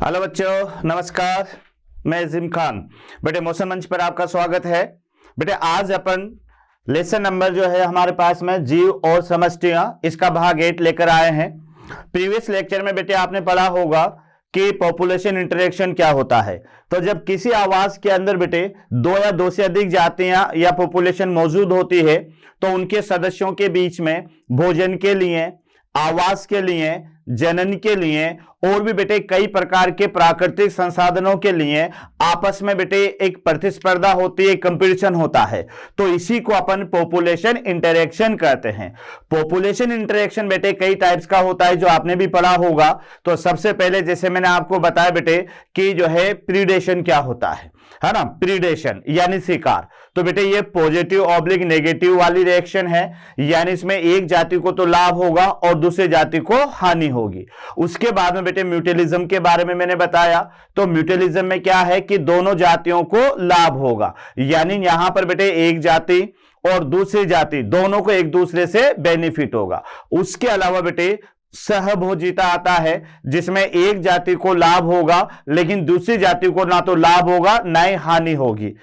Hello बच्चों, नमस्कार। मैं जिम खान। बेटे मौसम मंच पर आपका स्वागत है। बेटे आज अपन लेसन नंबर जो है हमारे पास में जीव और समष्टियां, इसका भाग 8 लेकर आए हैं। प्रीवियस लेक्चर में बेटे आपने पढ़ा होगा कि पॉपुलेशन इंटरेक्शन क्या होता है। तो जब किसी आवास के अंदर बेटे दो या दो से अधिक जातियां या पॉपुलेशन मौजूद होती है तो उनके सदस्यों के बीच में भोजन के लिए, आवास के लिए, जनन के लिए और भी बेटे कई प्रकार के प्राकृतिक संसाधनों के लिए आपस में बेटे एक प्रतिस्पर्धा होती है, कंपटीशन होता है। तो इसी को अपन पॉपुलेशन इंटरेक्शन कहते हैं। पॉपुलेशन इंटरेक्शन बेटे कई टाइप्स का होता है जो आपने भी पढ़ा होगा। तो सबसे पहले जैसे मैंने आपको बताया बेटे कि जो है प्रीडेशन क्या होता है ना। प्रीडेशन यानी शिकार। तो बेटे ये पॉजिटिव ऑब्लिक नेगेटिव वाली रिएक्शन है, यानी इसमें एक जाति को तो लाभ होगा और दूसरी जाति को हानि होगी। उसके बाद में बेटे म्यूचुअलिज्म के बारे में मैंने बताया। तो म्यूचुअलिज्म में क्या है कि दोनों जातियों को लाभ होगा, यानी यहां पर बेटे एक जाति और दूसरी जाति दोनों को एक दूसरे से बेनिफिट होगा। उसके अलावा बेटे सहभोजिता आता है, जिसमें एक जाति को लाभ होगा लेकिन दूसरी जाति को ना तो लाभ होगा ना ही हानि होगी।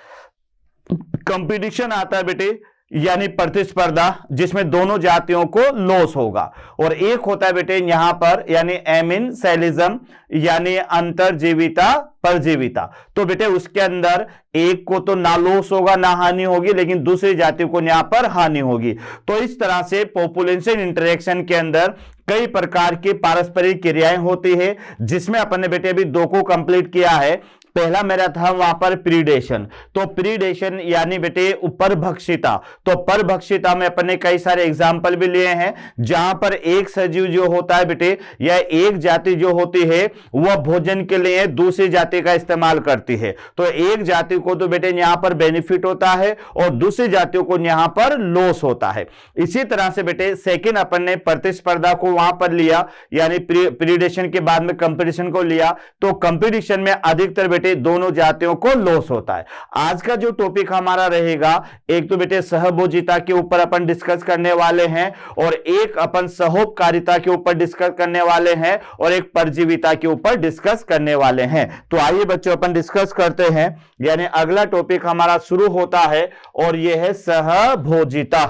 कंपटीशन आता है बेटे, यानी प्रतिस्पर्धा, जिसमें दोनों जातियों को लॉस होगा। और एक होता है बेटे यहां पर यानी एमिनसेलिज्म, यानी अंतरजीविता परजीविता। तो बेटे उसके अंदर एक को तो ना लॉस होगा ना हानि होगी, लेकिन दूसरी जाति को यहां पर हानि होगी। तो इस तरह से पॉपुलेशन इंटरेक्शन के अंदर कई प्रकार की पारस्परिक क्रियाएं होती है, जिसमें अपन ने बेटे अभी दो को कंप्लीट किया है। पहला मेरा था वहां पर प्रीडेशन। तो प्रीडेशन यानी बेटे परभक्षिता। तो परभक्षिता में अपन ने कई सारे एग्जाम्पल भी लिए हैं, जहां पर एक सजीव जो होता है बेटे या एक जाति जो होती है वह भोजन के लिए दूसरी जाति का इस्तेमाल करती है। तो एक जाति को तो बेटे यहां पर बेनिफिट होता है और दूसरी जातियों को यहां पर लॉस होता है। इसी तरह से बेटे सेकेंड अपन ने प्रतिस्पर्धा को वहां पर लिया, यानी प्रीडेशन के बाद में कंपटीशन को लिया। तो कंपटीशन में अधिकतर बेटे दोनों जातियों को लॉस होता है। आज का जो टॉपिक हमारा रहेगा, एक तो बेटे सहभोजिता के ऊपर अपन डिस्कस करने वाले हैं और एक अपन सहोपकारिता के ऊपर डिस्कस करने वाले हैं और एक परजीविता के ऊपर डिस्कस करने वाले हैं। तो आइए बच्चों अपन डिस्कस करते हैं, यानी अगला टॉपिक हमारा शुरू होता है और यह है सहभोजिता।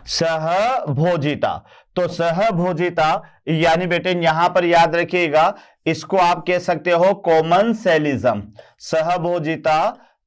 सहभोजिता। तो सहभोजिता यानी बेटे यहां पर याद रखिएगा, इसको आप कह सकते हो कॉमनसेलिज्म। सहभोजिता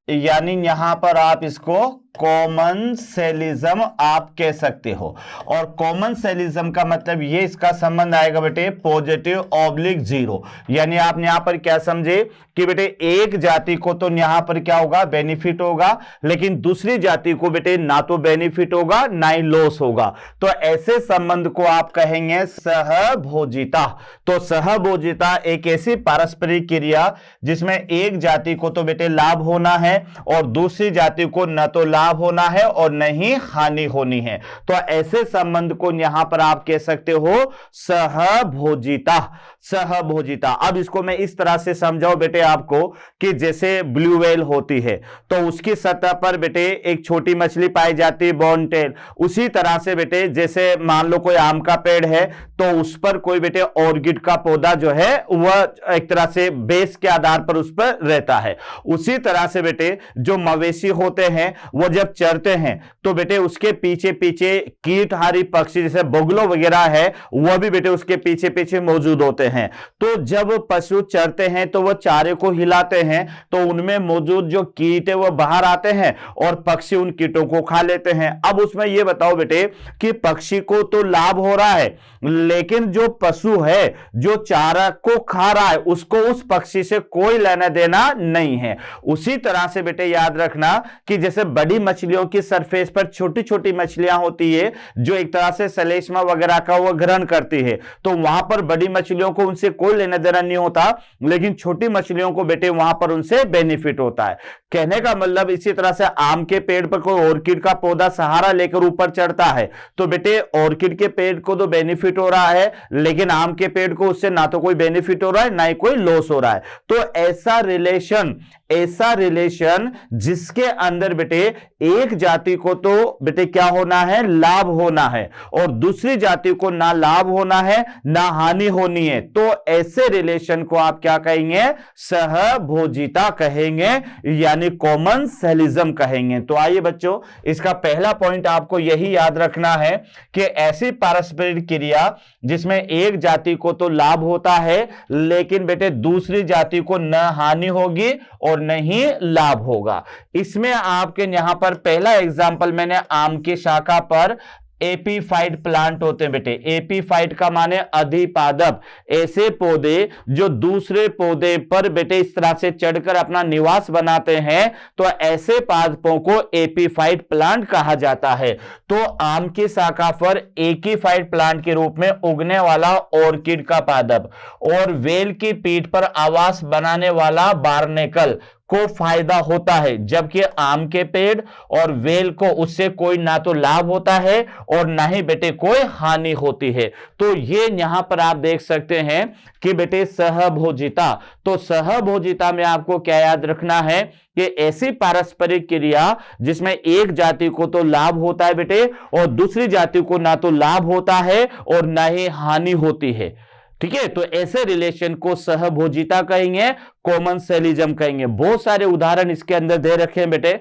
यानी यहां पर आप इसको कॉमनसेलिज्म आप कह सकते हो। और कॉमनसेलिज्म का मतलब ये इसका संबंध आएगा बेटे पॉजिटिव ऑब्लिक जीरो, यानी आप यहां पर क्या समझे कि बेटे एक जाति को तो यहां पर क्या होगा बेनिफिट होगा, लेकिन दूसरी जाति को बेटे ना तो बेनिफिट होगा ना ही लॉस होगा। तो ऐसे संबंध को आप कहेंगे सहभोजिता। तो सहभोजिता एक ऐसी पारस्परिक क्रिया जिसमें एक जाति को तो बेटे लाभ होना है और दूसरी जाति को न तो लाभ होना है और न ही हानि होनी है। तो ऐसे संबंध को यहां पर आप कह सकते हो सहभोजिता। सहभोजिता। अब इसको मैं इस तरह से समझाऊं बेटे आपको कि जैसे ब्लू व्हेल होती है तो उसकी सतह पर बेटे एक छोटी मछली पाई जाती है, बॉन टेल। उसी तरह से बेटे जैसे मान लो कोई आम का पेड़ है तो उस पर कोई बेटे ऑर्किड का पौधा जो है वह एक तरह से बेस के आधार पर उस पर रहता है। उसी तरह से बेटे जो मवेशी होते हैं वो जब चरते हैं तो बेटे उसके पीछे पीछे कीटहारी पक्षी जैसे बगुलो वगैरह है वह भी बेटे उसके पीछे पीछे मौजूद होते हैं। तो जब पशु चरते हैं तो वह चारे को हिलाते हैं तो उनमें मौजूद जो कीट है वह बाहर आते हैं और पक्षी उन कीटों को खा लेते हैं। अब उसमें यह बताओ बेटे कि पक्षी को तो लाभ हो रहा है, लेकिन जो पशु है जो चारा को खा रहा है उसको उस पक्षी से कोई लेना देना नहीं है। उसी तरह से बेटे याद रखना कि जैसे बड़ी मछलियों की सरफेस पर छोटी छोटी मछलियां होती है जो एक तरह से सलेष्मा वगैरह का वह ग्रहण करती है, तो वहां पर बड़ी मछलियों को उनसे कोई लेना देना नहीं होता, लेकिन छोटी मछलियों को बेटे वहां पर उनसे बेनिफिट होता है। कहने का मतलब इसी तरह से आम के पेड़ पर कोई ऑर्किड का पौधा सहारा लेकर ऊपर चढ़ता है तो बेटे ऑर्किड के पेड़ को तो बेनिफिट हो रहा है, लेकिन आम के पेड़ को उससे ना तो कोई बेनिफिट हो रहा है ना ही कोई लॉस हो रहा है। तो ऐसा रिलेशन जिसके अंदर बेटे एक जाति को तो बेटे क्या होना है, लाभ होना है, और दूसरी जाति को ना लाभ होना है ना हानि होनी है। तो ऐसे रिलेशन को आप क्या कहेंगे, सहभोजिता कहेंगे, यानी कॉमनसेलिज्म कहेंगे। तो आइए बच्चों, इसका पहला पॉइंट आपको यही याद रखना है कि ऐसी पारस्परिक क्रिया जिसमें एक जाति को तो लाभ होता है लेकिन बेटे दूसरी जाति को न हानि होगी और न ही लाभ होगा। इसमें आपके यहां पर पहला एग्जांपल मैंने आम की शाखा पर एपीफाइट प्लांट होते हैं बेटे। एपीफाइट का माने अधिपादप, ऐसे पौधे जो दूसरे पौधे पर बेटे इस तरह से चढ़कर अपना निवास बनाते हैं, तो ऐसे पादपों को एपीफाइट प्लांट कहा जाता है। तो आम की शाखा पर एकीफाइट प्लांट के रूप में उगने वाला ऑर्किड का पादप और वेल की पीठ पर आवास बनाने वाला बार्नेकल को फायदा होता है, जबकि आम के पेड़ और वेल को उससे कोई ना तो लाभ होता है और ना ही बेटे कोई हानि होती है। तो ये यहां पर आप देख सकते हैं कि बेटे सहभोजिता, तो सहभोजिता में आपको क्या याद रखना है कि ऐसी पारस्परिक क्रिया जिसमें एक जाति को तो लाभ होता है बेटे और दूसरी जाति को ना तो लाभ होता है और ना ही हानि होती है। ठीक है, तो ऐसे रिलेशन को सहभोजिता कहेंगे, कॉमनसेलिज्म कहेंगे। बहुत सारे उदाहरण इसके अंदर दे रखे हैं बेटे।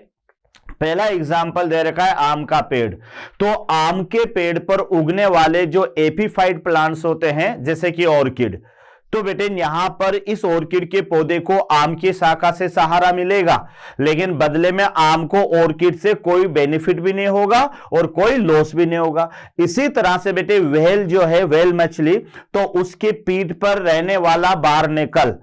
पहला एग्जाम्पल दे रखा है आम का पेड़। तो आम के पेड़ पर उगने वाले जो एपीफाइट प्लांट्स होते हैं जैसे कि ऑर्किड, तो बेटे यहां पर इस ऑर्किड के पौधे को आम की शाखा से सहारा मिलेगा, लेकिन बदले में आम को ऑर्किड से कोई बेनिफिट भी नहीं होगा और कोई लॉस भी नहीं होगा। इसी तरह से बेटे व्हेल जो है, व्हेल मछली, तो उसके पीठ पर रहने वाला बार्नेकल,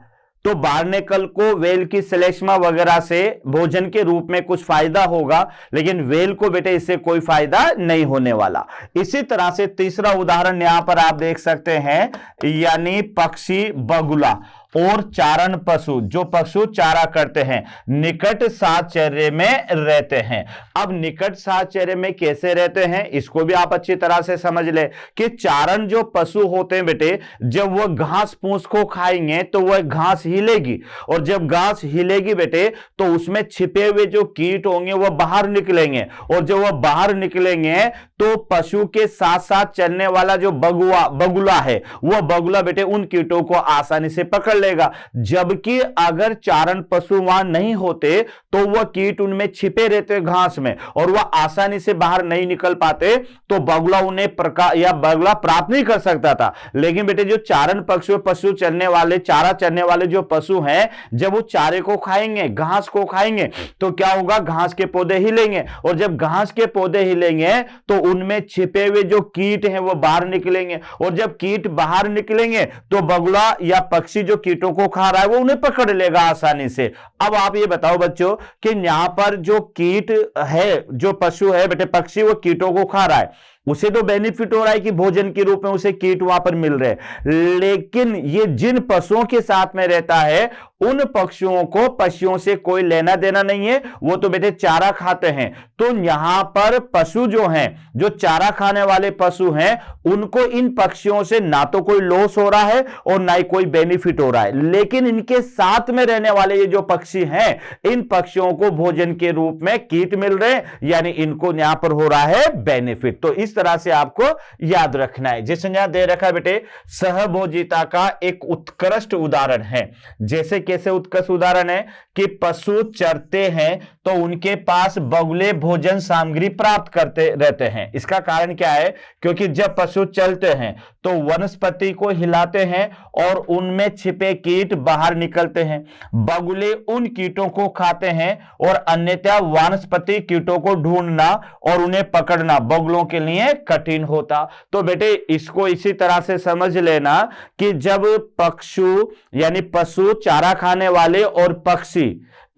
तो बार्नेकल को वेल की श्लेष्मा वगैरह से भोजन के रूप में कुछ फायदा होगा, लेकिन वेल को बेटे इससे कोई फायदा नहीं होने वाला। इसी तरह से तीसरा उदाहरण यहां पर आप देख सकते हैं, यानी पक्षी बगुला और चारण पशु, जो पशु चारा करते हैं, निकट साहचर्य में रहते हैं। अब निकट साहचर्य में कैसे रहते हैं इसको भी आप अच्छी तरह से समझ ले कि चारण जो पशु होते हैं बेटे, जब वह घास फूस को खाएंगे तो वह घास हिलेगी, और जब घास हिलेगी बेटे तो उसमें छिपे हुए जो कीट होंगे वह बाहर निकलेंगे, और जब वह बाहर निकलेंगे तो पशु के साथ साथ चलने वाला जो बगुला है, वह बगुला बेटे उन कीटों को आसानी से पकड़ लेगा। जबकि अगर चारण पशु वहां नहीं होते तो वह कीट उनमें छिपे रहते घास में और वह आसानी से बाहर नहीं निकल पाते, तो बगुला उन्हें बगुला प्राप्त नहीं कर सकता था। लेकिन बेटे जो चारण पशु चलने वाले, चारा चलने वाले जो पशु हैं, जब वो चारे को खाएंगे, घास को खाएंगे, तो क्या होगा, घास के पौधे हिलेंगे, और जब घास के पौधे हिलेंगे तो उनमें छिपे हुए जो कीट हैं वो बाहर निकलेंगे, और जब कीट बाहर निकलेंगे तो बगुला या पक्षी जो कीटों को खा रहा है वो उन्हें पकड़ लेगा आसानी से। अब आप ये बताओ बच्चों कि यहां पर जो कीट है, जो पशु है बेटे, पक्षी, वो कीटों को खा रहा है, उसे तो बेनिफिट हो रहा है कि भोजन के रूप में उसे कीट वहां पर मिल रहे हैं, लेकिन ये जिन पशुओं के साथ में रहता है उन पक्षियों को पशुओं से कोई लेना देना नहीं है, वो तो बेटे चारा खाते हैं। तो यहां पर पशु जो हैं, जो चारा खाने वाले पशु हैं, उनको इन पक्षियों से ना तो कोई लॉस हो रहा है और ना ही कोई बेनिफिट हो रहा है, लेकिन इनके साथ में रहने वाले ये जो पक्षी हैं, इन पक्षियों को भोजन के रूप में कीट मिल रहे हैं, यानी इनको यहां पर हो रहा है बेनिफिट। तो इस तरह से आपको याद रखना है। जैसे यहां दे रखा है बेटे, सहभोजिता का एक उत्कृष्ट उदाहरण है। जैसे कैसे उत्कृष्ट उदाहरण है कि पशु चरते हैं तो उनके पास बगुले भोजन सामग्री प्राप्त करते रहते हैं। इसका कारण क्या है, क्योंकि जब पशु चलते हैं तो वनस्पति को हिलाते हैं और उनमें छिपे कीट बाहर निकलते हैं। बगुले उन कीटों को खाते हैं और अन्यथा वनस्पति कीटों को ढूंढना और उन्हें पकड़ना बगुलों के लिए कठिन होता। तो बेटे इसको इसी तरह से समझ लेना कि जब पशु यानी पशु, चारा खाने वाले और पक्षी,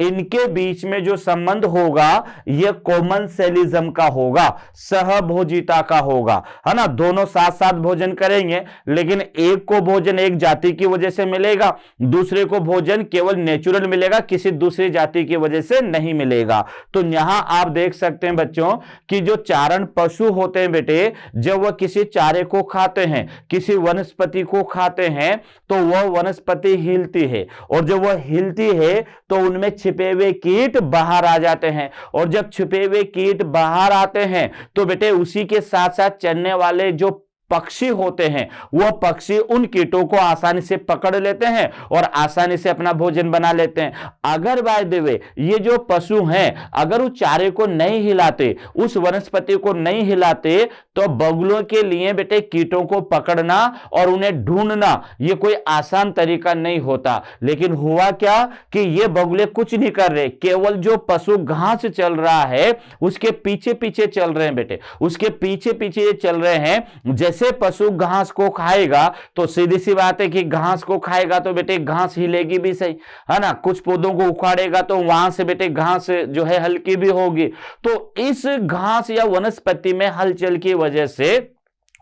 इनके बीच में जो संबंध होगा यह कॉमनसेलिज्म का होगा, सहभोजिता का होगा, है ना। दोनों साथ साथ भोजन करेंगे, लेकिन एक को भोजन एक जाति की वजह से मिलेगा, दूसरे को भोजन केवल नेचुरल मिलेगा, किसी दूसरी जाति की वजह से नहीं मिलेगा। तो यहां आप देख सकते हैं बच्चों कि जो चारण पशु होते हैं बेटे, जब वह किसी चारे को खाते हैं, किसी वनस्पति को खाते हैं, तो वह वनस्पति हिलती है, और जब वह हिलती है तो उनमें छिपे हुए कीट बाहर आ जाते हैं, और जब छिपे हुए कीट बाहर आते हैं तो बेटे उसी के साथ साथ चलने वाले जो पक्षी होते हैं वह पक्षी उन कीटों को आसानी से पकड़ लेते हैं और आसानी से अपना भोजन बना लेते हैं। अगर बाय द वे ये जो पशु हैं अगर उस चारे को नहीं हिलाते, उस वनस्पति को नहीं हिलाते, तो बगुलों के लिए बेटे कीटों को पकड़ना और उन्हें ढूंढना ये कोई आसान तरीका नहीं होता। लेकिन हुआ क्या कि ये बगुले कुछ नहीं कर रहे, केवल जो पशु घास चल रहा है उसके पीछे पीछे चल रहे हैं बेटे, उसके पीछे पीछे ये चल रहे हैं। जैसे पशु घास को खाएगा तो सीधी सी बात है कि घास को खाएगा तो बेटे घास हिलेगी भी सही, है ना। कुछ पौधों को उखाड़ेगा तो वहां से बेटे घास जो है हल्की भी होगी। तो इस घास या वनस्पति में हलचल की वजह से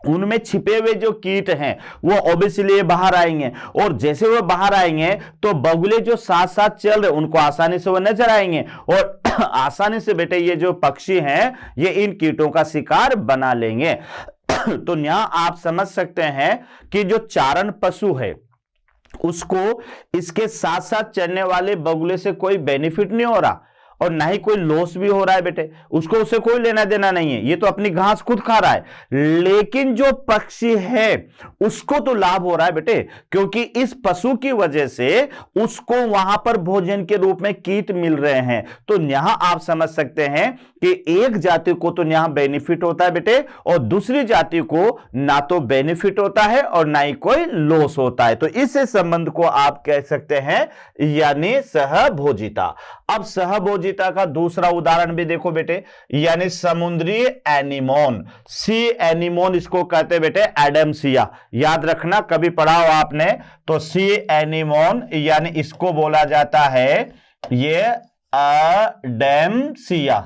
उनमें छिपे हुए जो कीट हैं वो ऑब्वियसली बाहर आएंगे, और जैसे वो बाहर आएंगे तो बगुले जो साथ साथ चल रहे उनको आसानी से वो नजर आएंगे, और आसानी से बेटे ये जो पक्षी हैं ये इन कीटों का शिकार बना लेंगे। तो यहां आप समझ सकते हैं कि जो चारण पशु है उसको इसके साथ साथ चलने वाले बगुले से कोई बेनिफिट नहीं हो रहा और ना ही कोई लॉस भी हो रहा है बेटे, उसको उससे कोई लेना देना नहीं है, ये तो अपनी घास खुद खा रहा है। लेकिन जो पक्षी है उसको तो लाभ हो रहा है बेटे, क्योंकि इस पशु की वजह से उसको वहां पर भोजन के रूप में कीट मिल रहे हैं। तो यहां आप समझ सकते हैं कि एक जाति को तो यहां बेनिफिट होता है बेटे, और दूसरी जाति को ना तो बेनिफिट होता है और ना ही कोई लॉस होता है। तो इस संबंध को आप कह सकते हैं यानी सहभोजिता। अब सहभोजिता का दूसरा उदाहरण भी देखो बेटे, यानी समुद्री एनीमोन, सी एनीमोन इसको कहते हैं बेटे, एडमसिया। याद रखना कभी पढ़ा हो आपने तो सी एनीमोन यानी इसको बोला जाता है ये एडेमसिया,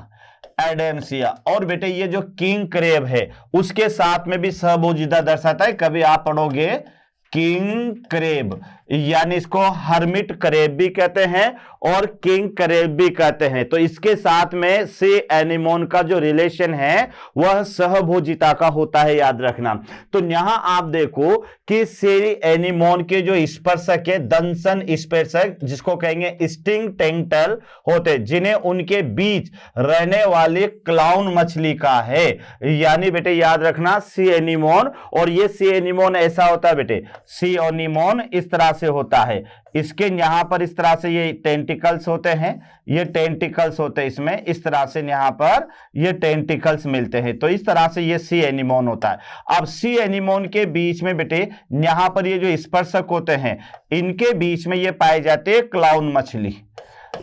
एडेमसिया। और बेटे ये जो किंग क्रेब है उसके साथ में भी सहभोजिता दर्शाता है, कभी आप पढ़ोगे किंग क्रेब, यानी इसको हर्मिट क्रेब भी कहते हैं और किंग क्रेब भी कहते हैं। तो इसके साथ में सी एनीमोन का जो रिलेशन है वह सहभोजिता का होता है, याद रखना। तो यहां आप देखो कि सी एनीमोन के जो स्पर्शक है, दंशन स्पर्शक जिसको कहेंगे स्टिंग टेंटल होते, जिन्हें उनके बीच रहने वाली क्लाउन मछली का है, यानी बेटे याद रखना सी एनीमोन। और ये सी एनीमोन ऐसा होता है बेटे, सी एनीमोन इस तरह से होता है, इसके यहां पर इस तरह से ये टेंटिकल्स होते हैं, ये टेंटिकल्स होते हैं इसमें, इस तरह से यहां पर ये टेंटिकल्स मिलते हैं। तो इस तरह से ये सी एनीमोन होता है। अब सी एनीमोन के बीच में बेटे यहां पर ये जो स्पर्शक होते हैं इनके बीच में ये पाए जाते हैं क्लाउन मछली,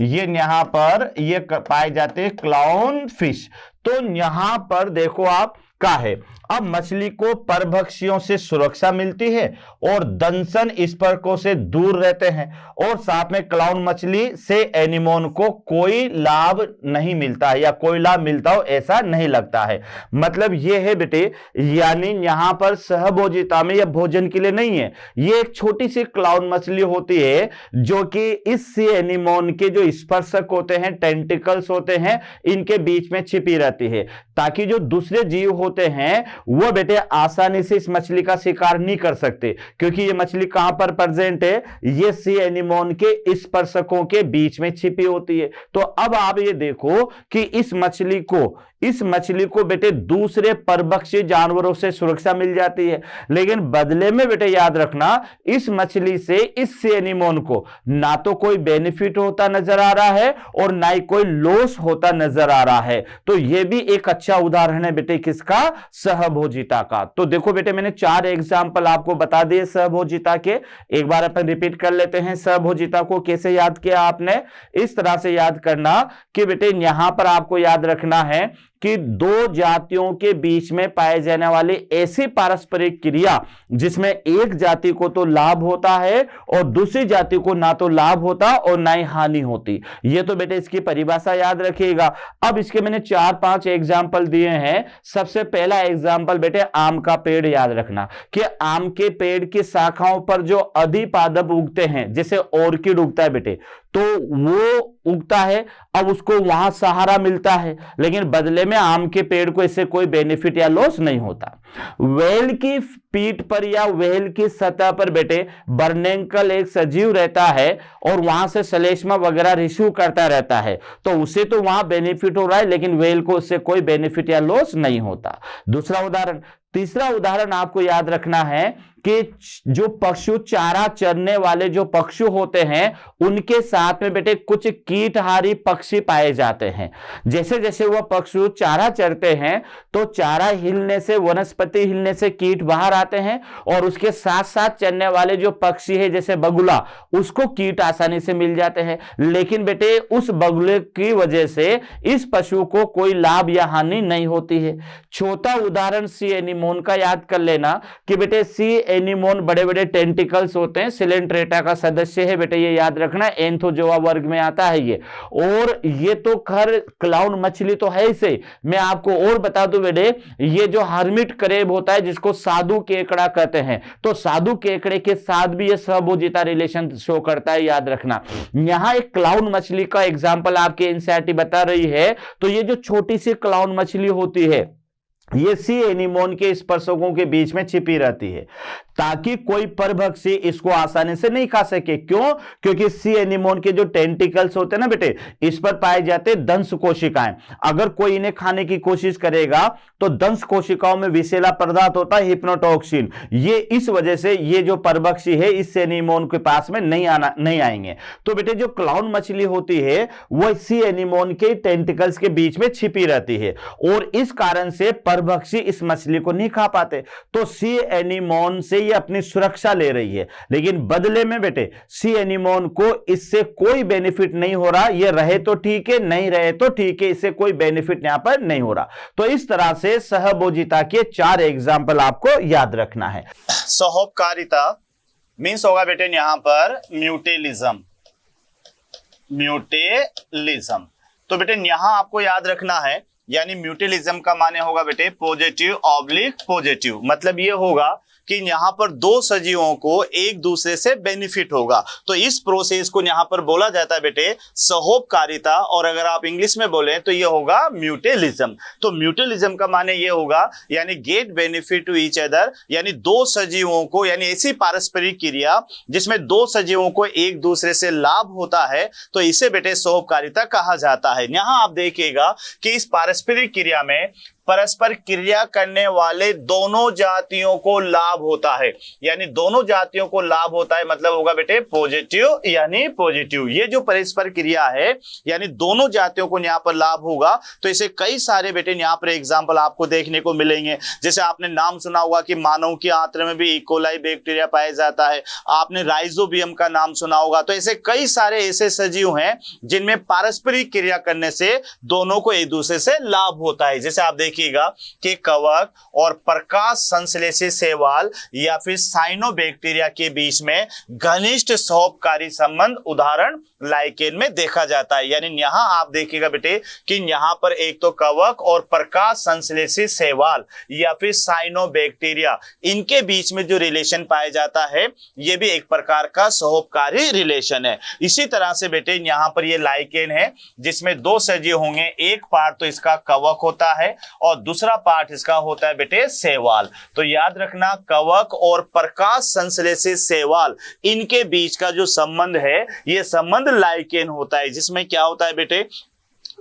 ये यहां पर ये पाए जाते हैं क्लाउन फिश। तो यहां पर देखो आप का है, अब मछली को परभक्षियों से सुरक्षा मिलती है और दंशन स्पर्शकों से दूर रहते हैं, और साथ में क्लाउन मछली से एनीमोन को कोई लाभ नहीं मिलता है या कोई लाभ मिलता हो ऐसा नहीं लगता है। मतलब यह है बेटे, यानी यहां पर सहभोजिता में यह भोजन के लिए नहीं है, ये एक छोटी सी क्लाउन मछली होती है जो कि इस एनीमोन के जो स्पर्शक होते हैं, टेंटिकल्स होते हैं, इनके बीच में छिपी रहती है, ताकि जो दूसरे जीव होते हैं वो बेटे आसानी से इस मछली का शिकार नहीं कर सकते, क्योंकि ये मछली कहां पर प्रेजेंट है, ये सी एनीमोन के स्पर्शकों के बीच में छिपी होती है। तो अब आप ये देखो कि इस मछली को बेटे दूसरे परभक्षी जानवरों से सुरक्षा मिल जाती है, लेकिन बदले में बेटे याद रखना इस मछली से इस सी एनीमोन को ना तो कोई बेनिफिट होता नजर आ रहा है और ना ही कोई लॉस होता नजर आ रहा है। तो यह भी एक अच्छा उदाहरण है बेटे किसका, सहभोजिता का। तो देखो बेटे मैंने 4 एग्जाम्पल आपको बता दिए सहभोजिता के, एक बार अपन रिपीट कर लेते हैं। सहभोजिता को कैसे याद किया आपने, इस तरह से याद करना कि बेटे यहां पर आपको याद रखना है कि दो जातियों के बीच में पाए जाने वाली ऐसी पारस्परिक क्रिया जिसमें एक जाति को तो लाभ होता है और दूसरी जाति को ना तो लाभ होता और ना ही हानि होती। ये तो बेटे इसकी परिभाषा याद रखिएगा। अब इसके मैंने 4-5 एग्जाम्पल दिए हैं। सबसे पहला एग्जाम्पल बेटे आम का पेड़, याद रखना कि आम के पेड़ की शाखाओं पर जो अधिपादप उगते हैं, जैसे ऑर्किड उगता है बेटे, तो वो उगता है, अब उसको वहां सहारा मिलता है, लेकिन बदले में आम के पेड़ को इससे कोई बेनिफिट या लॉस नहीं होता। व्हेल की पीठ पर या व्हेल की सतह पर बेटे बर्नैंकल एक सजीव रहता है और वहां से श्लेष्मा वगैरह रिसीव करता रहता है, तो उसे तो वहां बेनिफिट हो रहा है, लेकिन व्हेल को उससे कोई बेनिफिट या लॉस नहीं होता। दूसरा उदाहरण। तीसरा उदाहरण आपको याद रखना है कि जो पशु चारा चरने वाले जो पशु होते हैं उनके साथ में बेटे कुछ कीटहारी पक्षी पाए जाते हैं। जैसे जैसे वह पशु चारा चरते हैं तो चारा हिलने से, वनस्पति हिलने से कीट बाहर आते हैं और उसके साथ साथ चरने वाले जो पक्षी है जैसे बगुला, उसको कीट आसानी से मिल जाते हैं। लेकिन बेटे उस बगुले की वजह से इस पशु को कोई लाभ या हानि नहीं होती है। चौथा उदाहरण सी एनीमोन का याद कर लेना कि बेटे सी एनीमोन बड़े बड़े टेंटिकल्स होते हैं, सिलेंट्रेटा का सदस्य है बेटे, ये याद रखना, एंथोजोआ वर्ग में आता है ये। और ये तो खैर क्लाउन मछली तो है इसे, मैं आपको और बता दूं बेटे, ये जो हर्मिट करेब होता है जिसको साधु केकड़ा कहते हैं, तो साधु केकड़े के साथ भी ये सहभोजिता रिलेशन शो करता है, याद रखना। यहां एक क्लाउन मछली का एग्जाम्पल आपके एनसीईआरटी बता रही है, तो ये जो छोटी सी क्लाउन मछली होती है ये सी एनीमोन के स्पर्शकों के बीच में छिपी रहती है ताकि कोई परभक्षी इसको आसानी से नहीं खा सके। क्यों? क्योंकि सी एनीमोन के जो टेंटिकल्स होते हैं ना बेटे, इस पर पाए जाते दंश कोशिकाएं। अगर कोई इन्हें खाने की कोशिश करेगा तो दंश कोशिकाओं में विषैला पदार्थ होता है हिप्नोटॉक्सिन, ये इस वजह से ये जो परभक्षी है इस एनीमोन के पास में नहीं आएंगे। तो बेटे जो क्लाउन मछली होती है वो सी एनीमोन के टेंटिकल्स के बीच में छिपी रहती है और इस कारण से परभक्षी इस मछली को नहीं खा पाते। तो सी एनीमोन से ये अपनी सुरक्षा ले रही है, लेकिन बदले में बेटे सी एनीमोन को इससे कोई बेनिफिट नहीं हो रहा। ये रहे तो ठीक है, नहीं रहे तो ठीक है, इससे कोई बेनिफिट यहां पर नहीं हो रहा। तो इस तरह से सहभोजिता के 4 एग्जाम्पल आपको याद रखना है। सहोपकारिता मीन्स होगा बेटे यहां पर म्यूटेलिज्म। म्यूटेलिज्म तो बेटे यहां आपको याद रखना है, यानी म्यूटेलिज्म का माने होगा बेटे पॉजिटिव ऑब्लिक पॉजिटिव। मतलब ये होगा कि यहाँ पर दो सजीवों को एक दूसरे से बेनिफिट होगा, तो इस प्रोसेस को यहाँ पर बोला जाता है बेटे सहोपकारिता, और अगर आप इंग्लिश में बोले तो ये होगा म्यूटेलिज्म। तो म्यूटेलिज्म का माने ये होगा यानी get benefit to each other, यानी दो सजीवों को, यानी ऐसी पारस्परिक क्रिया जिसमें दो सजीवों को एक दूसरे से लाभ होता है, तो इसे बेटे सहोपकारिता कहा जाता है। यहाँ आप देखिएगा कि इस पारस्परिक क्रिया में परस्पर क्रिया करने वाले दोनों जातियों को लाभ होता है, यानी दोनों जातियों को लाभ होता है, मतलब होगा बेटे पॉजिटिव, यानी पॉजिटिव। ये जो परस्पर क्रिया है यानी दोनों जातियों को यहाँ पर लाभ होगा, तो इसे कई सारे बेटे यहाँ पर एग्जाम्पल आपको देखने को मिलेंगे। जैसे आपने नाम सुना होगा कि मानव की आंत्र में भी इकोलाई बैक्टीरिया पाया जाता है, आपने राइजोबियम का नाम सुना होगा। तो ऐसे कई सारे ऐसे सजीव हैं जिनमें पारस्परिक क्रिया करने से दोनों को एक दूसरे से लाभ होता है। जैसे आप देखिएगा कि कवक और प्रकाश संश्लेषी शैवाल या फिर साइनोबैक्टीरिया के बीच में घनिष्ठ सहोपकारी संबंध उदाहरण लाइकेन में देखा जाता है। यानी यहां आप देखिएगा बेटे कि यहां पर एक तो कवक और प्रकाश संश्लेषी शैवाल या फिर साइनोबैक्टीरिया, इनके बीच में जो रिलेशन पाया जाता है यह भी एक प्रकार का सहोपकारी रिलेशन है। इसी तरह से बेटे यहां पर ये लाइकेन है जिसमें दो सजीव होंगे, एक पार्ट तो इसका कवक होता है और दूसरा पार्ट इसका होता है बेटे शैवाल। तो याद रखना कवक और प्रकाश संश्लेषी शैवाल इनके बीच का जो संबंध है ये संबंध लाइकेन होता है, जिसमें क्या होता है बेटे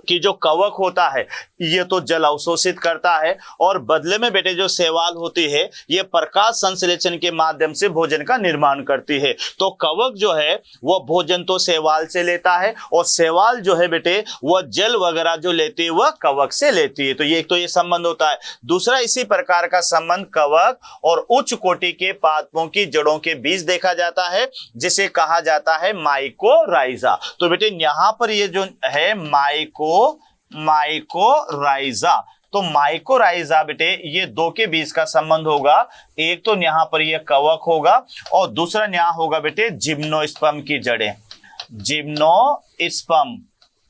कि जो कवक होता है ये तो जल अवशोषित करता है और बदले में बेटे जो शैवाल होती है ये प्रकाश संश्लेषण के माध्यम से भोजन का निर्माण करती है। तो कवक जो है वो भोजन तो शैवाल से लेता है और शैवाल जो है बेटे वह जल वगैरह जो लेती है वह कवक से लेती है। तो ये एक तो ये संबंध होता है। दूसरा इसी प्रकार का संबंध कवक और उच्च कोटि के पादपों की जड़ों के बीच देखा जाता है, जिसे कहा जाता है माइकोराइजा। तो बेटे यहाँ पर ये जो है माइकोराइजा, तो माइकोराइजा बेटे ये दो के बीच का संबंध होगा। एक तो यहां पर ये कवक होगा और दूसरा यहां होगा बेटे जिम्नोस्पर्म की जड़ें, जिम्नोस्पर्म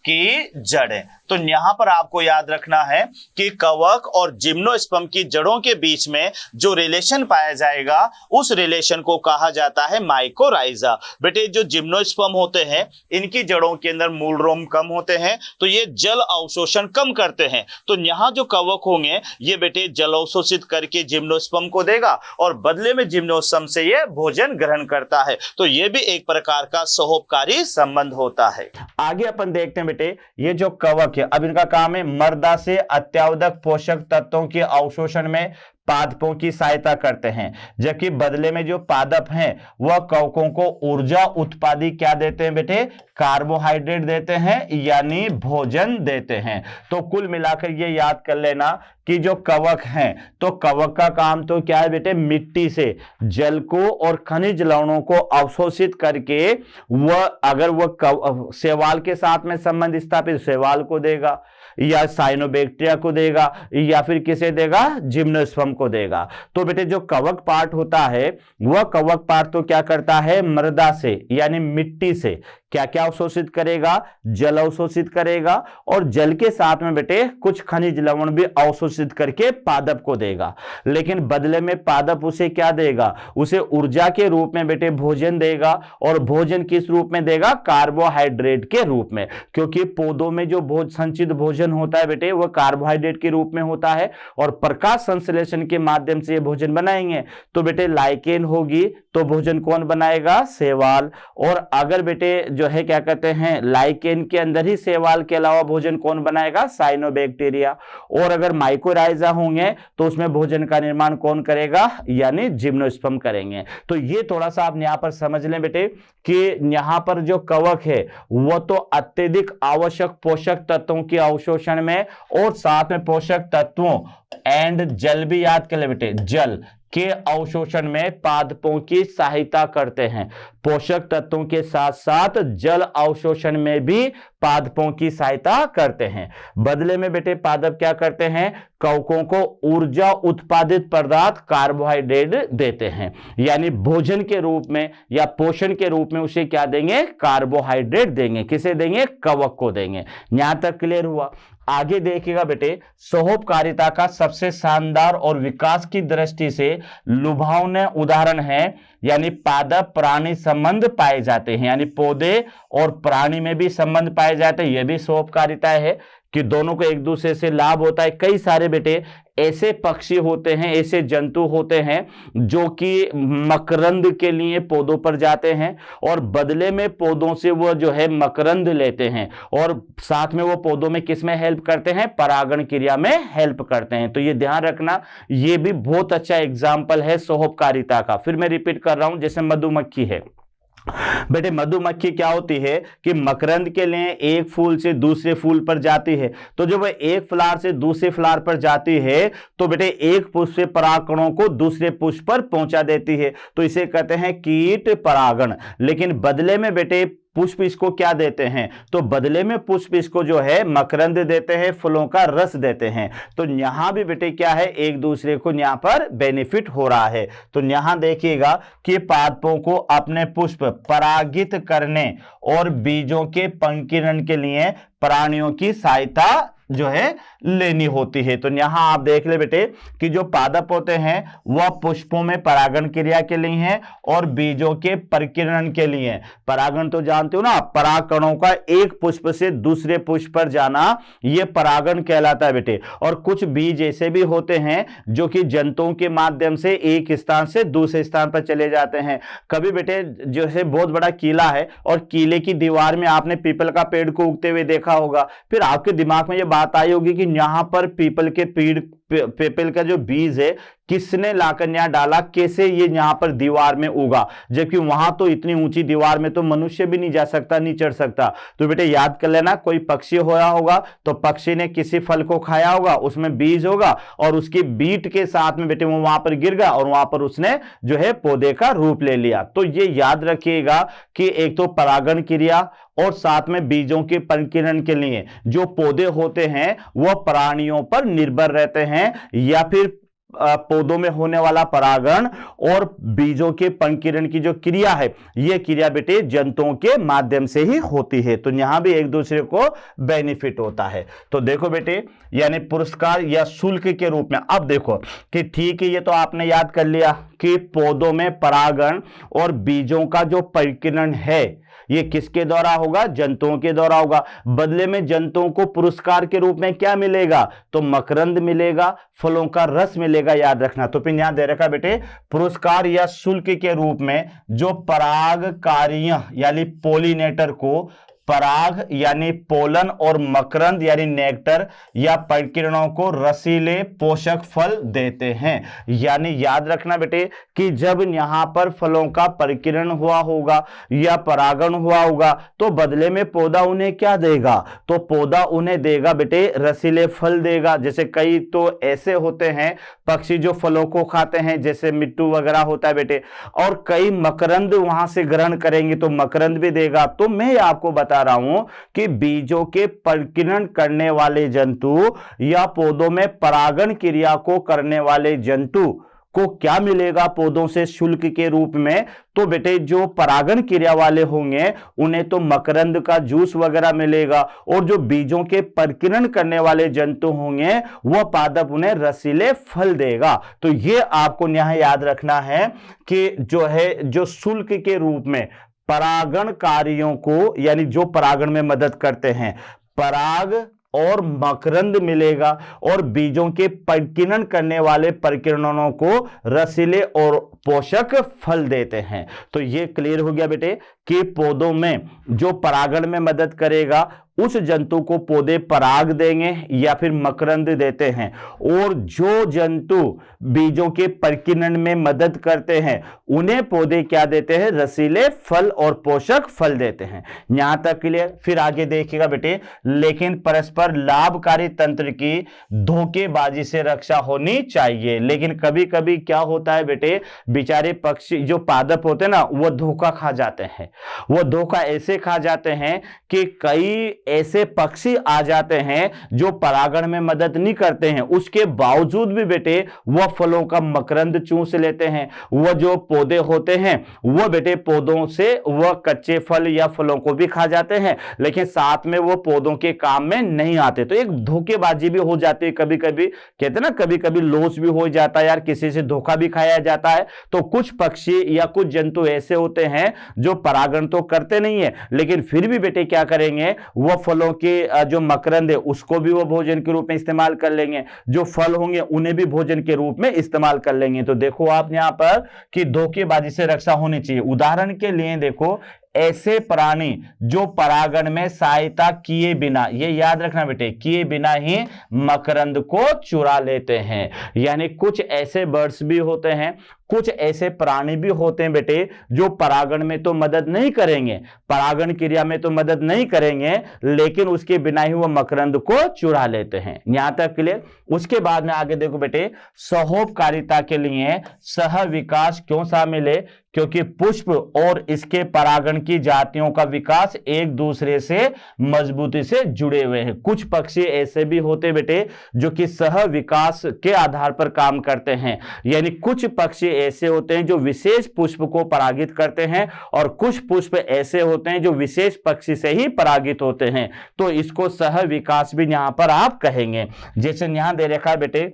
की जड़ें। तो यहां पर आपको याद रखना है कि कवक और जिम्नोस्पर्म की जड़ों के बीच में जो रिलेशन पाया जाएगा उस रिलेशन को कहा जाता है माइकोराइजा। बेटे जो जिम्नोस्पर्म होते हैं इनकी जड़ों के अंदर मूलरोम कम होते हैं, तो ये जल अवशोषण कम करते हैं। तो यहां जो कवक होंगे ये बेटे जल अवशोषित करके जिम्नोस्पर्म को देगा और बदले में जिम्नोस्पर्म से ये भोजन ग्रहण करता है। तो ये भी एक प्रकार का सहोपकारी संबंध होता है। आगे अपन देखते हैं बेटे, ये जो कवक है अब इनका काम है मृदा से अत्यावश्यक पोषक तत्वों के अवशोषण में पादपों की सहायता करते हैं, जबकि बदले में जो पादप हैं वह कवकों को ऊर्जा उत्पादी क्या देते हैं बेटे, कार्बोहाइड्रेट देते हैं यानी भोजन देते हैं। तो कुल मिलाकर ये याद कर लेना कि जो कवक हैं तो कवक का काम तो क्या है बेटे, मिट्टी से जल को और खनिज लवणों को अवशोषित करके वह अगर वह शैवाल के साथ में संबंध स्थापित शैवाल को देगा या साइनोबैक्टीरिया को देगा या फिर किसे देगा, जिम्नोस्पर्म को देगा। तो बेटे जो कवक पार्ट होता है वह कवक पार्ट तो क्या करता है, मृदा से यानी मिट्टी से क्या क्या अवशोषित करेगा, जल अवशोषित करेगा और जल के साथ में बेटे कुछ खनिज लवण भी अवशोषित करके पादप को देगा। लेकिन बदले में पादप उसे क्या देगा, उसे ऊर्जा के रूप में बेटे भोजन देगा। और भोजन किस रूप में देगा, कार्बोहाइड्रेट के रूप में, क्योंकि पौधों में जो संचित भोजन होता है बेटे वह कार्बोहाइड्रेट के रूप में होता है और प्रकाश संश्लेषण के माध्यम से भोजन बनाएंगे। तो बेटे लाइकेन होगी तो भोजन कौन बनाएगा, शैवाल। और अगर बेटे जो है क्या कहते हैं लाइकेन के अंदर ही शैवाल के अलावा भोजन कौन बनाएगा, साइनोबैक्टीरिया। और अगर माइकोराइजा होंगे तो उसमें भोजन का निर्माण कौन करेगा, यानी जिम्नोस्पर्म करेंगे। तो ये थोड़ा सा आप यहां पर समझ लें बेटे कि यहां पर जो कवक है वह तो अत्यधिक आवश्यक पोषक तत्वों के अवशोषण में और साथ में पोषक तत्वों एंड जल भी याद कर ले बेटे, जल के अवशोषण में पादपों की सहायता करते हैं। पोषक तत्वों के साथ साथ जल अवशोषण में भी पादपों की सहायता करते हैं। बदले में बेटे पादप क्या करते हैं, कवकों को ऊर्जा उत्पादित पदार्थ कार्बोहाइड्रेट देते हैं, यानी भोजन के रूप में या पोषण के रूप में उसे क्या देंगे, कार्बोहाइड्रेट देंगे। किसे देंगे, कवक को देंगे। यहां तक क्लियर हुआ। आगे देखिएगा बेटे, सहोपकारिता का सबसे शानदार और विकास की दृष्टि से लुभावने उदाहरण है यानी पादप प्राणी संबंध पाए जाते हैं, यानी पौधे और प्राणी में भी संबंध पाए जाते हैं। यह भी सहोपकारिता है कि दोनों को एक दूसरे से लाभ होता है। कई सारे बेटे ऐसे पक्षी होते हैं, ऐसे जंतु होते हैं जो कि मकरंद के लिए पौधों पर जाते हैं और बदले में पौधों से वो जो है मकरंद लेते हैं और साथ में वो पौधों में किस में हेल्प करते हैं, परागण क्रिया में हेल्प करते हैं। तो ये ध्यान रखना, ये भी बहुत अच्छा एग्जाम्पल है सहोपकारिता का। फिर मैं रिपीट कर रहा हूं, जैसे मधुमक्खी है बेटे, मधुमक्खी क्या होती है कि मकरंद के लिए एक फूल से दूसरे फूल पर जाती है। तो जब वह एक फ्लावर से दूसरे फ्लावर पर जाती है तो बेटे एक पुष्प से परागकणों को दूसरे पुष्प पर पहुंचा देती है, तो इसे कहते हैं कीट परागण। लेकिन बदले में बेटे पुष्प इसको क्या देते हैं, तो बदले में पुष्प इसको जो है मकरंद देते हैं, फूलों का रस देते हैं। तो यहां भी बेटे क्या है, एक दूसरे को यहां पर बेनिफिट हो रहा है। तो यहां देखिएगा कि पादपों को अपने पुष्प परागित करने और बीजों के पंकीकरण के लिए प्राणियों की सहायता जो है लेनी होती है। तो यहां आप देख ले बेटे कि जो पादप होते हैं वह पुष्पों में परागण क्रिया के लिए हैं और बीजों के परिकिरण के लिए। परागण तो जानते हो ना, परागकणों का एक पुष्प से दूसरे पुष्प पर जाना, यह परागण कहलाता है बेटे। और कुछ बीज ऐसे भी होते हैं जो कि जंतुओं के माध्यम से एक स्थान से दूसरे स्थान पर चले जाते हैं। कभी बेटे जैसे बहुत बड़ा किला है और किले की दीवार में आपने पीपल का पेड़ को उगते हुए देखा होगा, फिर आपके दिमाग में यह बात आई होगी कि यहां पर पीपल के पीपल का जो बीज है किसने लाकर यहां डाला, कैसे ये यहां पर दीवार में उगा, जबकि वहां तो इतनी ऊंची दीवार में तो मनुष्य भी नहीं जा सकता, नहीं चढ़ सकता। तो बेटे याद कर लेना, कोई पक्षी होया होगा तो पक्षी ने किसी फल को खाया होगा, उसमें बीज होगा और उसकी बीट के साथ में बेटे वो वहां पर गिर गया और वहां पर उसने जो है पौधे का रूप ले लिया। तो ये याद रखिएगा कि एक तो परागण क्रिया और साथ में बीजों के परिकिरण के लिए जो पौधे होते हैं वह प्राणियों पर निर्भर रहते हैं या फिर पौधों में होने वाला परागण और बीजों के पंकीरण की जो क्रिया है, यह क्रिया बेटे जंतुओं के माध्यम से ही होती है। तो यहां भी एक दूसरे को बेनिफिट होता है। तो देखो बेटे, यानी पुरस्कार या शुल्क के रूप में, अब देखो कि ठीक है, ये तो आपने याद कर लिया कि पौधों में परागण और बीजों का जो परिकिरण है ये किसके द्वारा होगा, जंतुओं के द्वारा होगा। बदले में जंतुओं को पुरस्कार के रूप में क्या मिलेगा, तो मकरंद मिलेगा, फलों का रस मिलेगा, याद रखना। तो फिर यहां दे रखा बेटे, पुरस्कार या शुल्क के रूप में जो परागकारियों यानी पोलिनेटर को पराग यानी पोलन और मकरंद यानी नेक्टर या परिकिरणों को रसीले पोषक फल देते हैं। यानी याद रखना बेटे कि जब यहां पर फलों का परिकिरण हुआ होगा या परागण हुआ होगा तो बदले में पौधा उन्हें क्या देगा, तो पौधा उन्हें देगा बेटे रसीले फल देगा। जैसे कई तो ऐसे होते हैं पक्षी जो फलों को खाते हैं, जैसे मिट्टू वगैरह होता है बेटे, और कई मकरंद वहां से ग्रहण करेंगे तो मकरंद भी देगा। तो मैं आपको बता रहा हूं कि बीजों के परिकिरण करने वाले जंतु या पौधों में परागण क्रिया को करने वाले जंतु को क्या मिलेगा पौधों से शुल्क के रूप में, तो बेटे जो परागण क्रिया वाले होंगे उन्हें तो मकरंद का जूस वगैरह मिलेगा, और जो बीजों के परिकिरण करने वाले जंतु होंगे वह पादप उन्हें रसीले फल देगा। तो यह आपको यहां याद रखना है कि जो है जो शुल्क के रूप में परागण कार्यों को यानी जो परागण में मदद करते हैं पराग और मकरंद मिलेगा, और बीजों के परिकिरण करने वाले परिकिरणों को रसीले और पोषक फल देते हैं। तो ये क्लियर हो गया बेटे कि पौधों में जो परागण में मदद करेगा उस जंतु को पौधे पराग देंगे या फिर मकरंद देते हैं, और जो जंतु बीजों के परिकिरण में मदद करते हैं उन्हें पौधे क्या देते हैं, रसीले फल और पोषक फल देते हैं। यहां तक क्लियर। फिर आगे देखिएगा बेटे, लेकिन परस्पर लाभकारी तंत्र की धोखेबाजी से रक्षा होनी चाहिए। लेकिन कभी कभी क्या होता है बेटे, बेचारे पक्षी जो पादप होते हैं ना वो धोखा खा जाते हैं। वो धोखा ऐसे खा जाते हैं कि कई ऐसे पक्षी आ जाते हैं जो परागण में मदद नहीं करते हैं, उसके बावजूद भी बेटे वह फलों का मकरंद चूस लेते हैं। वह जो पौधे होते हैं वह बेटे पौधों से वह कच्चे फल या फलों को भी खा जाते हैं, लेकिन साथ में वो पौधों के काम में नहीं आते। तो एक धोखेबाजी भी हो जाती है। कभी कभी कहते हैं ना, कभी कभी लॉस भी हो जाता है यार, किसी से धोखा भी खाया जाता है। तो कुछ पक्षी या कुछ जंतु ऐसे होते हैं जो परागण तो करते नहीं है, लेकिन फिर भी बेटे क्या करेंगे, वह फलों के जो मकरंद है उसको भी वो भोजन के रूप में इस्तेमाल कर लेंगे, जो फल होंगे उन्हें भी भोजन के रूप में इस्तेमाल कर लेंगे। तो देखो आप यहां पर कि धोखेबाजी से रक्षा होनी चाहिए। उदाहरण के लिए देखो, ऐसे प्राणी जो परागण में सहायता किए बिना, ये याद रखना बेटे, किए बिना ही मकरंद को चुरा लेते हैं। यानी कुछ ऐसे बर्ड्स भी होते हैं, कुछ ऐसे प्राणी भी होते हैं बेटे जो परागण में तो मदद नहीं करेंगे, परागण क्रिया में तो मदद नहीं करेंगे, लेकिन उसके बिना ही वो मकरंद को चुरा लेते हैं। यहां तक क्लियर। उसके बाद में आगे देखो बेटे, सहोपकारिता के लिए सह विकास क्यों शामिल है, क्योंकि पुष्प और इसके परागण की जातियों का विकास एक दूसरे से मजबूती से जुड़े हुए हैं। कुछ पक्षी ऐसे भी होते बेटे जो कि सह विकास के आधार पर काम करते हैं। यानी कुछ पक्षी ऐसे होते हैं जो विशेष पुष्प को परागित करते हैं, और कुछ पुष्प ऐसे होते हैं जो विशेष पक्षी से ही परागित होते हैं। तो इसको सह विकास भी यहां पर आप कहेंगे। जैसे यहां दे रखा है बेटे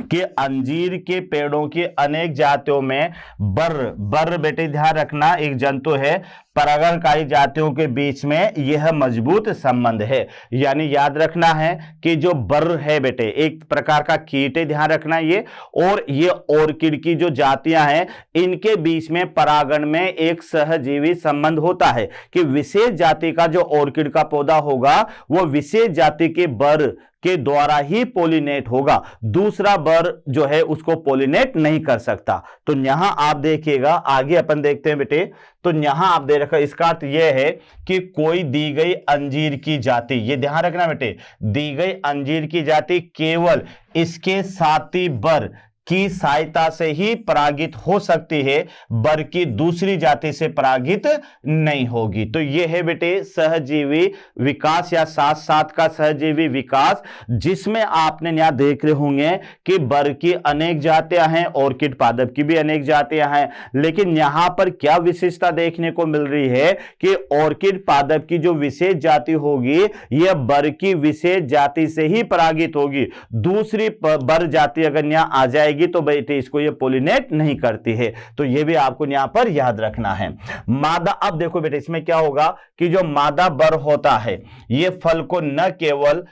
कि अंजीर के पेड़ों की अनेक जातियों में बर्र बेटे ध्यान रखना एक जंतु है, परागणकारी जातियों के बीच में यह मजबूत संबंध है। यानी याद रखना है कि जो बर्र है बेटे एक प्रकार का कीट है, ध्यान रखना ये, और ये ऑर्किड की जो जातियां हैं इनके बीच में परागण में एक सहजीवी संबंध होता है कि विशेष जाति का जो ऑर्किड का पौधा होगा वो विशेष जाति के बर्र के द्वारा ही पोलिनेट होगा, दूसरा बर जो है उसको पोलिनेट नहीं कर सकता। तो यहां आप देखिएगा, आगे अपन देखते हैं बेटे, तो यहां आप दे रखा, इसका अर्थ यह है कि कोई दी गई अंजीर की जाति, ये ध्यान रखना बेटे, दी गई अंजीर की जाति केवल इसके साथी बर की सहायता से ही परागित हो सकती है, बल्कि दूसरी जाति से परागित नहीं होगी। तो यह है बेटे सहजीवी विकास या साथ साथ का सहजीवी विकास, जिसमें आपने यहां देख रहे होंगे कि बर की अनेक जातियां हैं, ऑर्किड पादप की भी अनेक जातियां हैं, लेकिन यहां पर क्या विशेषता देखने को मिल रही है कि ऑर्किड पादप की जो विशेष जाति होगी यह बर की विशेष जाति से ही परागित होगी। दूसरी बर जाति अगर यहां आ जाएगी तो बेटे इसको ये पोलिनेट नहीं करती है। तो ये भी आपको यहां पर याद रखना है। मादा, अब देखो बेटे इसमें क्या होगा कि जो मादा बर होता है ये फल को न केवल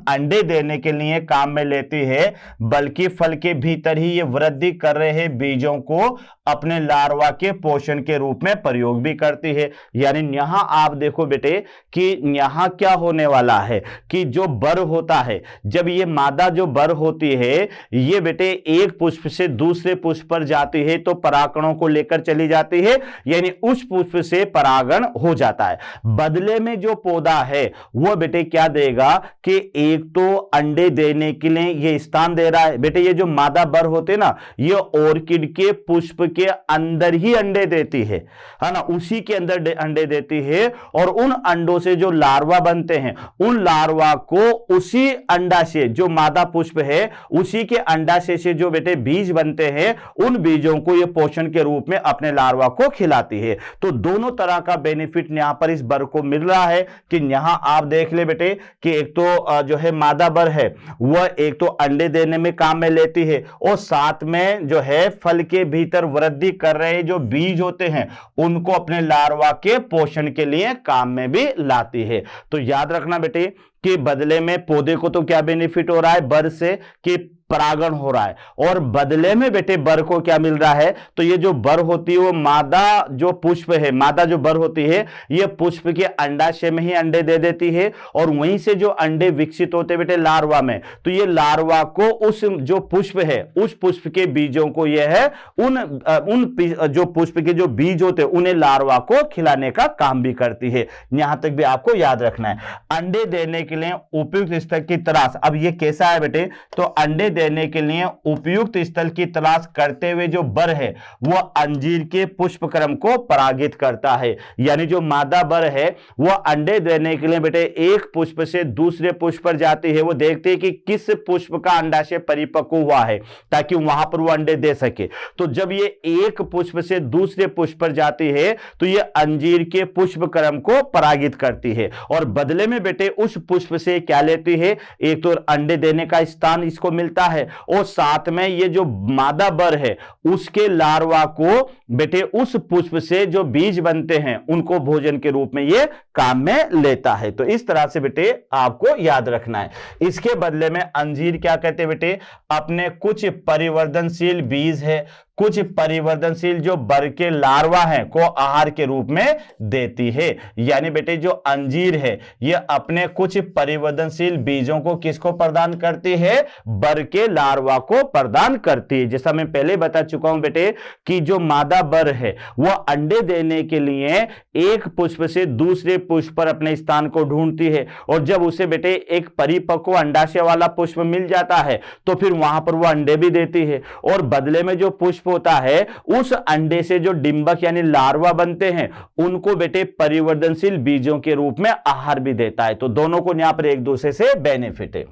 अंडे देने के लिए काम में लेती है, बल्कि फल के भीतर ही ये वृद्धि कर रहे बीजों को अपने लार्वा के पोषण के रूप में प्रयोग भी करती है। यानी यहां आप देखो बेटे कि यहां क्या होने वाला है कि जो बर होता है, जब ये मादा जो बर होती है ये बेटे एक पुष्प से दूसरे पुष्प पर जाती है तो परागणों को लेकर चली जाती है, यानी उस पुष्प से परागण हो जाता है। बदले में जो पौधा है वो बेटे क्या देगा कि एक तो अंडे देने के लिए ये स्थान दे रहा है। बेटे ये जो मादा बर होते ना ये ऑर्किड के पुष्प के अंदर ही अंडे देती है ना, उसी के अंदर अंडे देती है, और उन अंडों से जो लार्वा बनते हैं उन लार्वा को उसी अंडाशय जो मादा पुष्प है उसी के अंडाशय से जो बेटे बीज बनते हैं उन बीजों को ये पोषण के रूप में अपने लार्वा को खिलाती है। तो दोनों तरह का बेनिफिट यहां पर इस बर को मिल रहा है कि यहां आप देख ले बेटे कि एक तो जो है मादा बर है वह एक तो अंडे देने में काम में लेती है, और साथ में जो है फल के भीतर वृद्धि कर रहे जो बीज होते हैं उनको अपने लार्वा के पोषण के लिए काम में भी लाती है। तो याद रखना बेटे कि बदले में पौधे को तो क्या बेनिफिट हो रहा है बर से कि परागण हो रहा है, और बदले में बेटे बर को क्या मिल रहा है, तो ये जो बर होती है वो मादा जो पुष्प है, मादा जो बर होती है ये पुष्प के अंडाशय में ही अंडे दे देती है, और वहीं से जो अंडे विकसित होते बेटे लार्वा में, तो ये लार्वा को उस जो पुष्प है उस पुष्प के बीजों को यह है उन जो पुष्प के जो बीज होते हैं उन्हें लार्वा को खिलाने का काम भी करती है। यहां तक भी आपको याद रखना है। अंडे देने के लिए उपयुक्त स्थल की तलाश, अब ये कैसा है बेटे, तो अंडे देने के लिए उपयुक्त स्थल की तलाश करते हुए जो बर है वह अंजीर के पुष्प क्रम को परागित करता है। यानी जो मादा बर है वह अंडे देने के लिए बेटे एक पुष्प से दूसरे पुष्प पर जाती है, वो देखती है कि किस पुष्प का अंडाशय परिपक्व हुआ है ताकि वहां पर वो अंडे दे सके। तो जब ये एक पुष्प से दूसरे पुष्प पर जाती है तो ये अंजीर के पुष्प क्रम को परागित करती है, और बदले में बेटे उस पुष्प से क्या लेती है, एक तो अंडे देने का स्थान इसको मिलता है, और साथ में ये जो मादा बर है उसके लार्वा को बेटे उस पुष्प से जो बीज बनते हैं उनको भोजन के रूप में ये काम में लेता है। तो इस तरह से बेटे आपको याद रखना है। इसके बदले में अंजीर क्या कहते हैं बेटे, अपने कुछ परिवर्तनशील बीज है, कुछ परिवर्तनशील जो बर के लार्वा हैं को आहार के रूप में देती है। यानी बेटे जो अंजीर है ये अपने कुछ परिवर्तनशील बीजों को किसको प्रदान करती है, बर के लार्वा को प्रदान करती है। जैसा मैं पहले बता चुका हूं बेटे कि जो मादा बर है वह अंडे देने के लिए एक पुष्प से दूसरे पुष्प पर अपने स्थान को ढूंढती है, और जब उसे बेटे एक परिपक्व अंडाशय वाला पुष्प मिल जाता है तो फिर वहां पर वह अंडे भी देती है, और बदले में जो पुष्प होता है उस अंडे से जो डिंबक यानी लार्वा बनते हैं उनको बेटे परिवर्तनशील बीजों के रूप में आहार भी देता है। तो दोनों को यहां पर एक दूसरे से बेनिफिट है।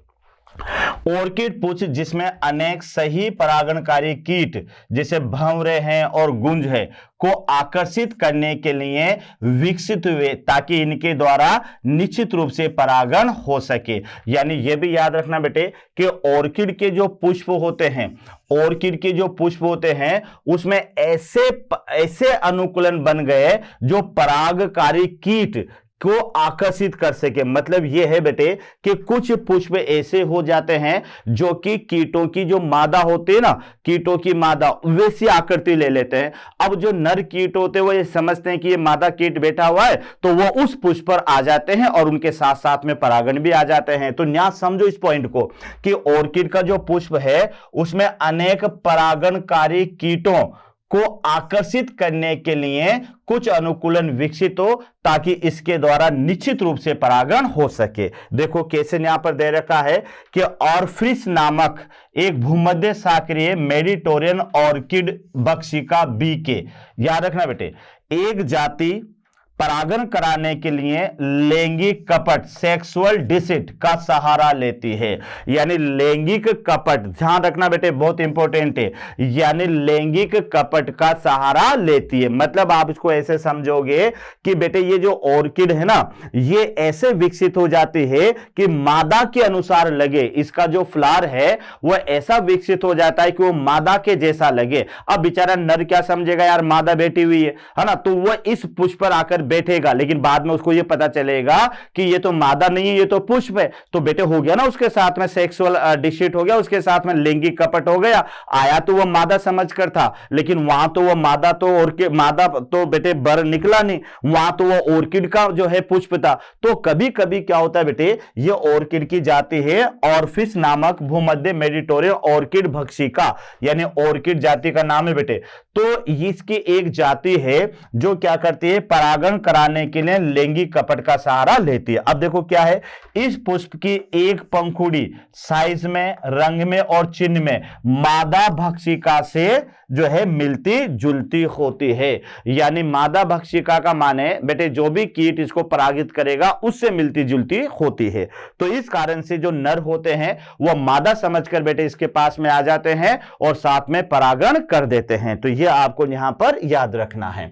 ऑर्किड पुष्प जिसमें अनेक सही परागणकारी कीट जैसे भंवरे हैं और गुंज है को आकर्षित करने के लिए विकसित हुए ताकि इनके द्वारा निश्चित रूप से परागण हो सके। यानी यह भी याद रखना बेटे कि ऑर्किड के जो पुष्प होते हैं, ऑर्किड के जो पुष्प होते हैं उसमें ऐसे अनुकूलन बन गए जो परागकारी कीट को आकर्षित कर सके। मतलब यह है बेटे कि कुछ पुष्प ऐसे हो जाते हैं जो कि कीटों की जो मादा होती है ना, कीटों की मादा वैसी आकृति ले लेते हैं। अब जो नर कीट होते हैं वो ये समझते हैं कि ये मादा कीट बैठा हुआ है तो वो उस पुष्प पर आ जाते हैं और उनके साथ साथ में परागण भी आ जाते हैं। तो यहां समझो इस पॉइंट को कि ऑर्किड का जो पुष्प है उसमें अनेक परागणकारी कीटों को आकर्षित करने के लिए कुछ अनुकूलन विकसित हो ताकि इसके द्वारा निश्चित रूप से परागण हो सके। देखो कैसे यहां पर दे रखा है कि ऑर्फिस नामक एक भूमध्य सागरीय मेडिटेरियन ऑर्किड बक्शिका बी के, याद रखना बेटे, एक जाति परागण कराने के लिए लैंगिक कपट सेक्सुअल डिसिट का सहारा लेती है। यानी लैंगिक कपट, ध्यान रखना बेटे बहुत इंपॉर्टेंट है, यानी लैंगिक कपट का सहारा लेती है। मतलब आप इसको ऐसे समझोगे कि बेटे ये जो ऑर्किड है ना, ये ऐसे विकसित हो जाती है कि मादा के अनुसार लगे, इसका जो फ्लावर है वह ऐसा विकसित हो जाता है कि वो मादा के जैसा लगे। अब बेचारा नर क्या समझेगा, यार मादा बैठी हुई है ना, तो वह इस पुष्प पर आकर बैठेगा, लेकिन बाद में उसको यह पता चलेगा कि ये तो मादा नहीं है, ये तो पुष्प है। तो बेटे हो गया ना उसके साथ में सेक्सुअल डिसिट हो गया, उसके साथ में लैंगिक कपट हो गया। आया तो वह मादा समझकर था, लेकिन वहां तो वह मादा तो ऑर्किड, मादा तो बेटे बर निकला नहीं, वहां तो वह ऑर्किड का जो है पुष्प था। तो कभी कभी क्या होता है बेटे, ये ऑर्किड की जाति है ऑर्फिस नामक भूमध्य मेडिटेरियन ऑर्किड भक्षिका, यानी ऑर्किड जाति का नाम है बेटे। तो इसकी एक जाति है जो क्या करती है, परागण कराने के लिए लैंगिक कपट का सहारा लेती है। अब देखो क्या है, इस पुष्प की एक पंखुड़ी साइज में, रंग में और चिन्ह में मादा भक्षिका से जो है मिलती जुलती होती है। यानी मादा भक्षिका का माने बेटे जो भी कीट इसको परागित करेगा उससे मिलती जुलती होती है। तो इस कारण से जो नर होते हैं वह मादा समझकर बेटे इसके पास में आ जाते हैं और साथ में परागण कर देते हैं। तो यह आपको यहां पर याद रखना है।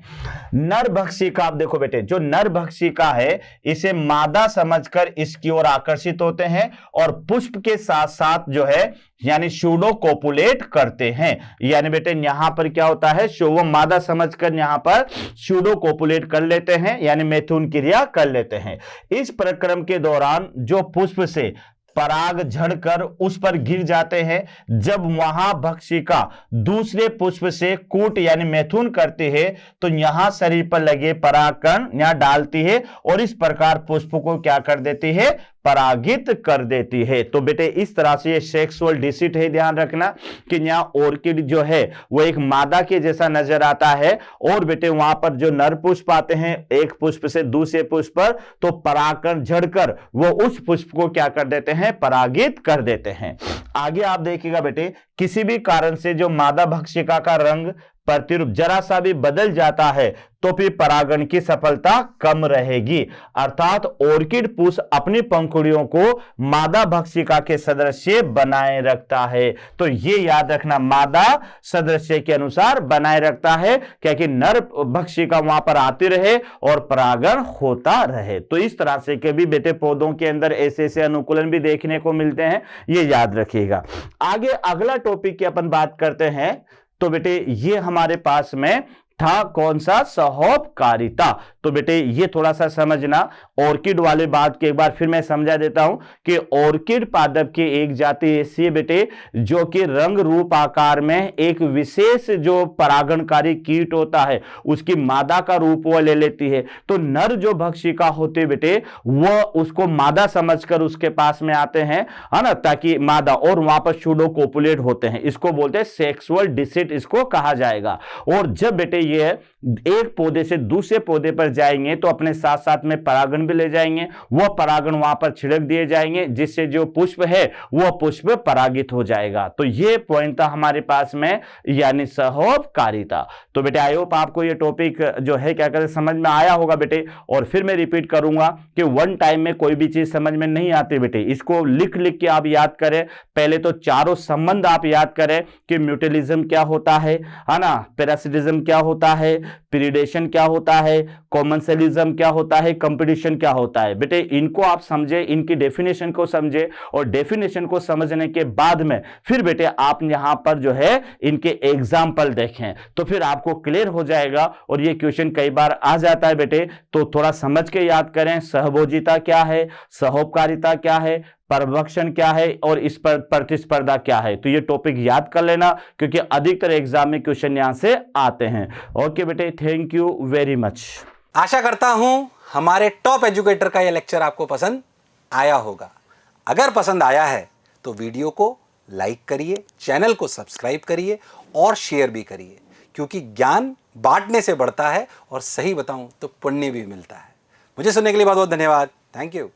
नर भक्षिका, आप देखो बेटे, जो नर भक्षिका है इसे मादा समझकर इसकी ओर आकर्षित होते हैं और पुष्प के साथ साथ जो है यानी सूडो कोपुलेट करते हैं। यानी बेटे यहां पर क्या होता है, वो मादा समझकर यहां पर सूडो कोपुलेट कर लेते हैं, यानी मैथुन क्रिया कर लेते हैं। इस प्रक्रम के दौरान जो पुष्प से पराग झड़कर उस पर गिर जाते हैं, जब वहां भक्षिका दूसरे पुष्प से कूट यानी मैथुन करती है तो यहां शरीर पर लगे परागकण यहां डालती है और इस प्रकार पुष्प को क्या कर देती है, परागित कर देती है। तो बेटे इस तरह से ये सेक्सुअल डिसिट है, ध्यान रखना कि यहाँ ऑर्किड जो है वो एक मादा के जैसा नजर आता है और बेटे वहां पर जो नर पुष्प आते हैं एक पुष्प से दूसरे पुष्प पर, तो परागकण झड़कर वो उस पुष्प को क्या कर देते हैं, परागित कर देते हैं। आगे आप देखिएगा बेटे, किसी भी कारण से जो मादा भक्षिका का रंग प्रतिरूप जरा सा भी बदल जाता है तो फिर परागण की सफलता कम रहेगी। अर्थात ऑर्किड पुष्प अपनी पंखुड़ियों को मादा भक्षिका के सदृश्य बनाए रखता है। तो ये याद रखना, मादा सदृश्य के अनुसार बनाए रखता है, क्योंकि नर भक्षिका वहां पर आती रहे और परागण होता रहे। तो इस तरह से के भी बेटे पौधों के अंदर ऐसे ऐसे अनुकूलन भी देखने को मिलते हैं, ये याद रखिएगा। आगे अगला टॉपिक की अपन बात करते हैं। तो बेटे ये हमारे पास में था कौन सा, सहोपकारिता। तो बेटे ये थोड़ा सा समझना, ऑर्किड वाले बात की एक बार फिर मैं समझा देता हूं कि ऑर्किड पादप की एक जाति ऐसी है बेटे जो कि रंग रूप आकार में एक विशेष जो परागणकारी कीट होता है उसकी मादा का रूप वो ले लेती है। तो नर जो भक्षिका होती है बेटे वह उसको मादा समझकर उसके पास में आते हैं, है ना, ताकि मादा, और वहां पर सूडो कोपुलेट होते हैं। इसको बोलते हैं सेक्सुअल डिसिट, इसको कहा जाएगा। और जब बेटे ये एक पौधे से दूसरे पौधे पर जाएंगे तो अपने साथ साथ में परागण भी ले जाएंगे, वह परागण वहां पर छिड़क दिए जाएंगे जिससे जो पुष्प है वह पुष्प परागित हो जाएगा। तो ये पॉइंट था हमारे पास में, यानी सहोपकारिता। तो बेटे आई होप आपको ये टॉपिक जो है क्या कहते समझ में आया होगा बेटे। और फिर मैं रिपीट करूंगा कि वन टाइम में कोई भी चीज समझ में नहीं आती बेटे, इसको लिख लिख के आप याद करें। पहले तो चारों संबंध आप याद करें कि म्यूटेलिज्म क्या होता है ना, पैरासिटिज्म क्या होता है, प्रीडेशन क्या होता है, कॉमनसेलिज्म क्या होता है, कंपटीशन क्या होता है। बेटे इनको आप समझे, इनकी डेफिनेशन को समझे और डेफिनेशन को समझने के बाद में फिर बेटे आप यहां पर जो है इनके एग्जाम्पल देखें तो फिर आपको क्लियर हो जाएगा। और ये क्वेश्चन कई बार आ जाता है बेटे, तो थोड़ा समझ के याद करें। सहभोजिता क्या है, सहोपकारिता क्या है, परभक्षण क्या है और इस पर प्रतिस्पर्धा क्या है। तो ये टॉपिक याद कर लेना क्योंकि अधिकतर एग्जाम में क्वेश्चन यहां से आते हैं। ओके बेटे, थैंक यू वेरी मच। आशा करता हूं हमारे टॉप एजुकेटर का यह लेक्चर आपको पसंद आया होगा। अगर पसंद आया है तो वीडियो को लाइक करिए, चैनल को सब्सक्राइब करिए और शेयर भी करिए, क्योंकि ज्ञान बांटने से बढ़ता है और सही बताऊं तो पुण्य भी मिलता है। मुझे सुनने के लिए बहुत बहुत धन्यवाद। Thank you.